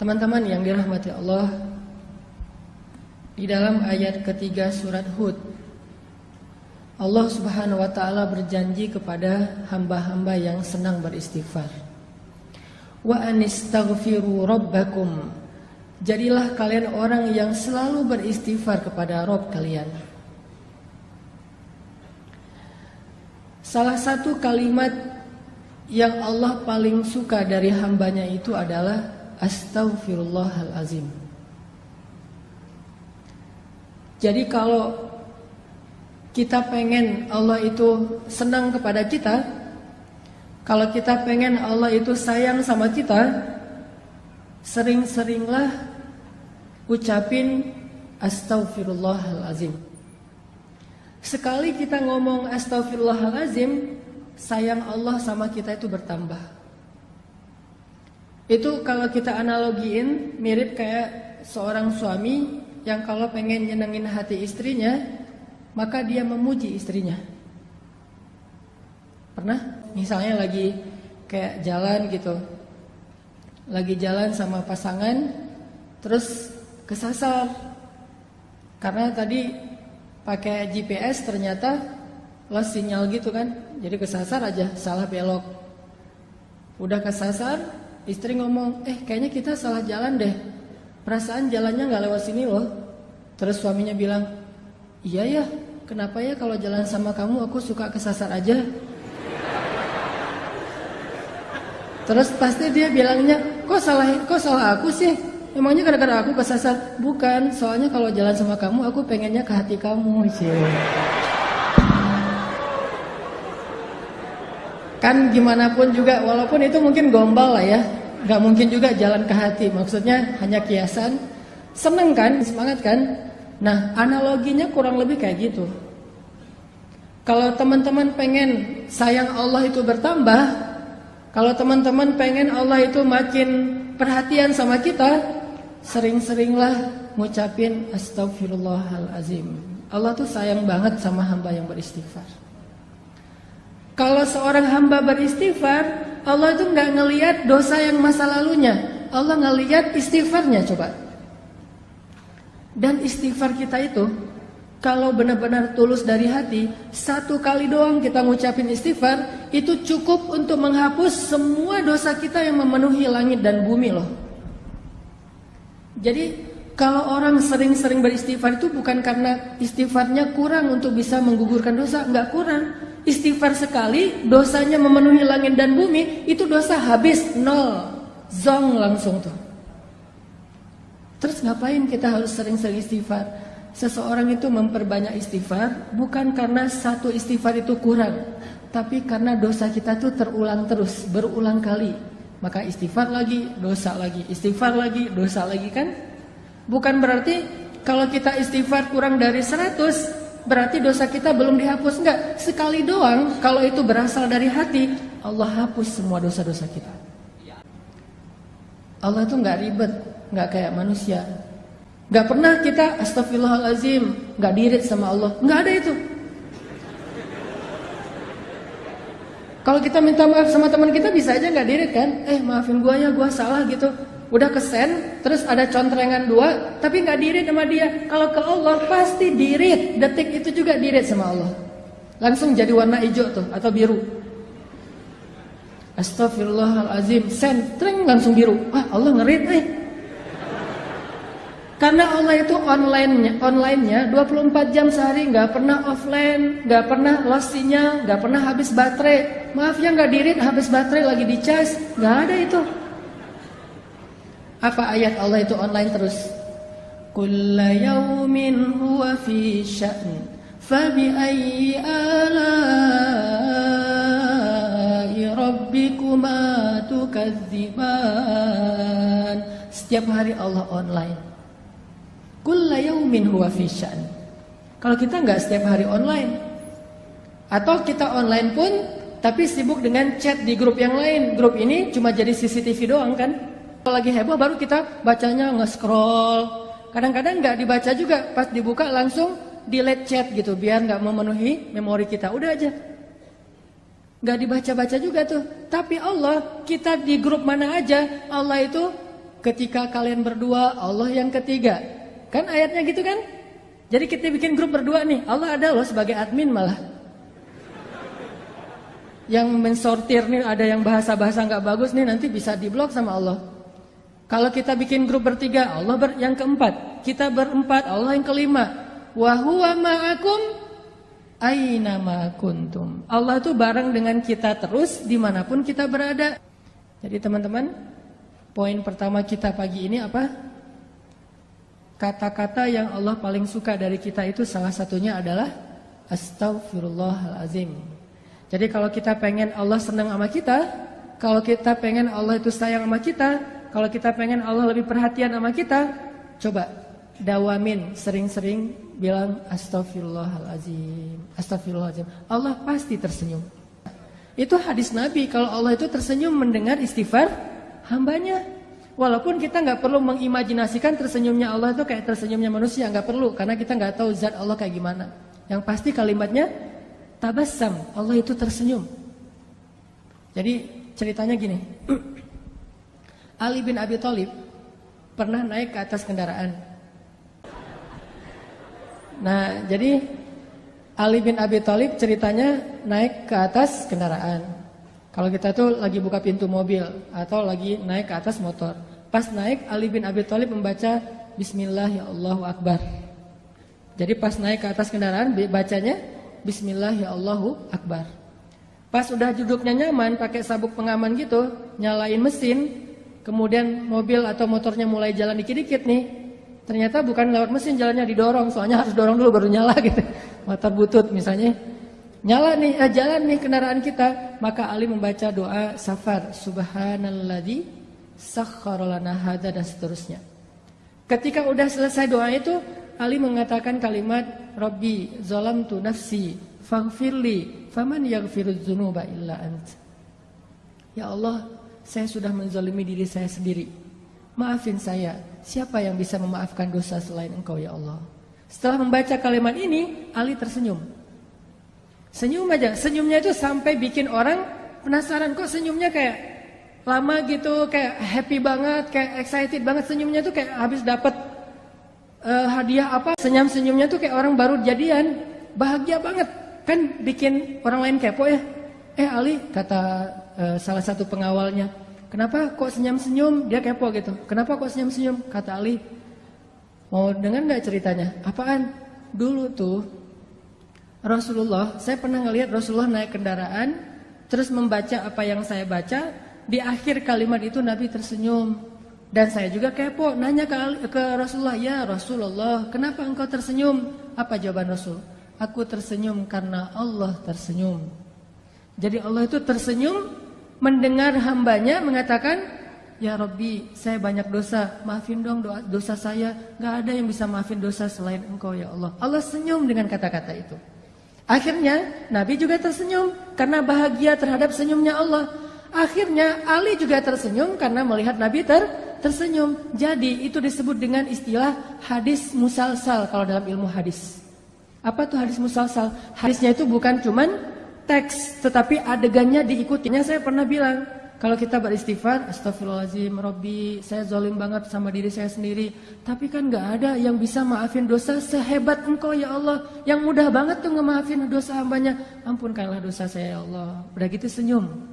Teman-teman yang dirahmati Allah, di dalam ayat ketiga surat Hud, Allah Subhanahu wa ta'ala berjanji kepada hamba-hamba yang senang beristighfar. Wa anistaghfiru rabbakum. Jadilah kalian orang yang selalu beristighfar kepada Rabb kalian. Salah satu kalimat yang Allah paling suka dari hambanya itu adalah Astaghfirullahalazim. Jadi kalau kita pengen Allah itu senang kepada kita, kalau kita pengen Allah itu sayang sama kita, sering-seringlah ucapin Astaghfirullahalazim. Sekali kita ngomong Astaghfirullahalazim, sayang Allah sama kita itu bertambah. Itu kalau kita analogiin mirip kayak seorang suami yang kalau pengen nyenengin hati istrinya, maka dia memuji istrinya. Pernah? Misalnya lagi kayak jalan gitu, lagi jalan sama pasangan, terus kesasar karena tadi pakai GPS ternyata lost sinyal gitu kan, jadi kesasar aja, salah belok. Udah kesasar, istri ngomong, kayaknya kita salah jalan deh, perasaan jalannya gak lewat sini loh. Terus suaminya bilang, iya ya, kenapa ya kalau jalan sama kamu aku suka kesasar aja. Terus pasti dia bilangnya, kok salah aku sih, emangnya gara-gara aku kesasar. Bukan, soalnya kalau jalan sama kamu aku pengennya ke hati kamu sih. Kan gimana pun juga, walaupun itu mungkin gombal lah ya, gak mungkin juga jalan ke hati. Maksudnya hanya kiasan. Seneng kan, semangat kan. Nah analoginya kurang lebih kayak gitu. Kalau teman-teman pengen sayang Allah itu bertambah, kalau teman-teman pengen Allah itu makin perhatian sama kita, sering-seringlah ngucapin Astaghfirullahalazim. Allah tuh sayang banget sama hamba yang beristighfar. Kalau seorang hamba beristighfar, Allah itu nggak ngelihat dosa yang masa lalunya, Allah ngelihat istighfarnya. Coba. Dan istighfar kita itu, kalau benar-benar tulus dari hati, satu kali doang kita ngucapin istighfar, itu cukup untuk menghapus semua dosa kita yang memenuhi langit dan bumi loh. Jadi kalau orang sering-sering beristighfar itu bukan karena istighfarnya kurang untuk bisa menggugurkan dosa, nggak kurang. Istighfar sekali, dosanya memenuhi langit dan bumi, itu dosa habis, nol, zong langsung tuh. Terus ngapain kita harus sering-sering istighfar? Seseorang itu memperbanyak istighfar bukan karena satu istighfar itu kurang, tapi karena dosa kita tuh terulang terus, berulang kali. Maka istighfar lagi, dosa lagi, istighfar lagi, dosa lagi kan? Bukan berarti kalau kita istighfar kurang dari 100 berarti dosa kita belum dihapus. Enggak, sekali doang. Kalau itu berasal dari hati, Allah hapus semua dosa-dosa kita. Allah itu enggak ribet, enggak kayak manusia. Enggak pernah kita Astaghfirullahalazim, enggak dirit sama Allah. Enggak ada itu. Kalau kita minta maaf sama teman kita bisa aja enggak dirit kan? Maafin gua ya, gua salah gitu. Udah kesen, terus ada contrengan 2, tapi nggak dirit sama dia. Kalau ke Allah pasti dirit, detik itu juga dirit sama Allah. Langsung jadi warna hijau tuh atau biru. Astaghfirullahalazim, sentreng langsung biru. Wah Allah ngerit Karena Allah itu online-nya 24 jam sehari, nggak pernah offline, nggak pernah lost sinyal, nggak pernah habis baterai. Maaf ya nggak dirit, habis baterai lagi dicas, nggak ada itu. Apa ayat Allah itu online terus? Kulla yawmin huwa fi sya'n, fabi ayyi ala'i rabbikuma tukadziban. Setiap hari Allah online. Kulla yawmin huwa fi sya'n. Kalau kita nggak setiap hari online, atau kita online pun tapi sibuk dengan chat di grup yang lain. Grup ini cuma jadi CCTV doang kan? Kalau lagi heboh baru kita bacanya nge-scroll. Kadang-kadang nggak dibaca juga, pas dibuka langsung delete chat gitu biar nggak memenuhi memori kita. Udah aja, nggak dibaca-baca juga tuh. Tapi Allah, kita di grup mana aja, Allah itu Ketika kalian berdua, Allah yang ketiga. Kan ayatnya gitu kan? Jadi kita bikin grup berdua nih, Allah ada loh sebagai admin malah. Yang mensortir nih, ada yang bahasa-bahasa nggak bagus nih, nanti bisa diblok sama Allah. Kalau kita bikin grup bertiga, Allah yang keempat. Kita berempat, Allah yang kelima. Wa huwa ma'akum aina ma kuntum. Allah itu bareng dengan kita terus dimanapun kita berada. Jadi teman-teman, poin pertama kita pagi ini apa? Kata-kata yang Allah paling suka dari kita itu salah satunya adalah Astaghfirullahalazim. Jadi kalau kita pengen Allah senang sama kita, kalau kita pengen Allah itu sayang sama kita, kalau kita pengen Allah lebih perhatian sama kita, coba dawamin sering-sering bilang Astaghfirullahalazim, Astaghfirullahalazim. Allah pasti tersenyum. Itu hadis Nabi, kalau Allah itu tersenyum mendengar istighfar hambanya. Walaupun kita nggak perlu mengimajinasikan tersenyumnya Allah itu kayak tersenyumnya manusia, nggak perlu, karena kita nggak tahu zat Allah kayak gimana. Yang pasti kalimatnya tabassam, Allah itu tersenyum. Jadi ceritanya gini, Ali bin Abi Thalib pernah naik ke atas kendaraan. Nah, jadi Ali bin Abi Thalib ceritanya naik ke atas kendaraan. Kalau kita tuh lagi buka pintu mobil atau lagi naik ke atas motor. Pas naik, Ali bin Abi Thalib membaca Bismillah ya Allahu Akbar. Jadi pas naik ke atas kendaraan bacanya Bismillah ya Allahu Akbar. Pas udah duduknya nyaman pakai sabuk pengaman gitu, nyalain mesin, kemudian mobil atau motornya mulai jalan dikit-dikit nih. Ternyata bukan lewat mesin jalannya, didorong, soalnya harus dorong dulu baru nyala gitu. Motor butut misalnya. Nyala nih, jalan nih kendaraan kita, maka Ali membaca doa safar, subhanalladzi sakhkhara lana hadza, dan seterusnya. Ketika udah selesai doa itu, Ali mengatakan kalimat Rabbi zalamtu nafsi faghfirli faman yaghfirudz dzunuba illa ant. Ya Allah, saya sudah menzalimi diri saya sendiri. Maafin saya, siapa yang bisa memaafkan dosa selain Engkau ya Allah. Setelah membaca kalimat ini, Ali tersenyum. Senyum aja, senyumnya itu sampai bikin orang penasaran, kok senyumnya kayak lama gitu, kayak happy banget, kayak excited banget senyumnya tuh, kayak habis dapat hadiah apa, senyum-senyumnya tuh kayak orang baru jadian, bahagia banget, kan bikin orang lain kepo ya. Ali, kata salah satu pengawalnya, kenapa kok senyum-senyum, dia kepo gitu, kenapa kok senyum-senyum, kata Ali, mau dengar nggak ceritanya? Apaan? Dulu tuh Rasulullah, saya pernah ngelihat Rasulullah naik kendaraan, terus membaca apa yang saya baca, di akhir kalimat itu Nabi tersenyum. Dan saya juga kepo, nanya ke Rasulullah, ya Rasulullah, kenapa engkau tersenyum? Apa jawaban Rasul? Aku tersenyum karena Allah tersenyum. Jadi Allah itu tersenyum mendengar hambanya mengatakan, ya Rabbi, saya banyak dosa, maafin dong dosa saya. Gak ada yang bisa maafin dosa selain Engkau ya Allah. Allah senyum dengan kata-kata itu. Akhirnya Nabi juga tersenyum karena bahagia terhadap senyumnya Allah. Akhirnya Ali juga tersenyum karena melihat Nabi tersenyum. Jadi itu disebut dengan istilah hadis musalsal kalau dalam ilmu hadis. Apa tuh hadis musalsal? Hadisnya itu bukan cuman teks, tetapi adegannya diikutinya. Saya pernah bilang, kalau kita beristighfar, astagfirullahaladzim, Rabbi, saya zalim banget sama diri saya sendiri. Tapi kan gak ada yang bisa maafin dosa sehebat Engkau ya Allah. Yang mudah banget tuh ngemaafin dosa hambanya. Ampunkanlah dosa saya ya Allah. Udah gitu senyum.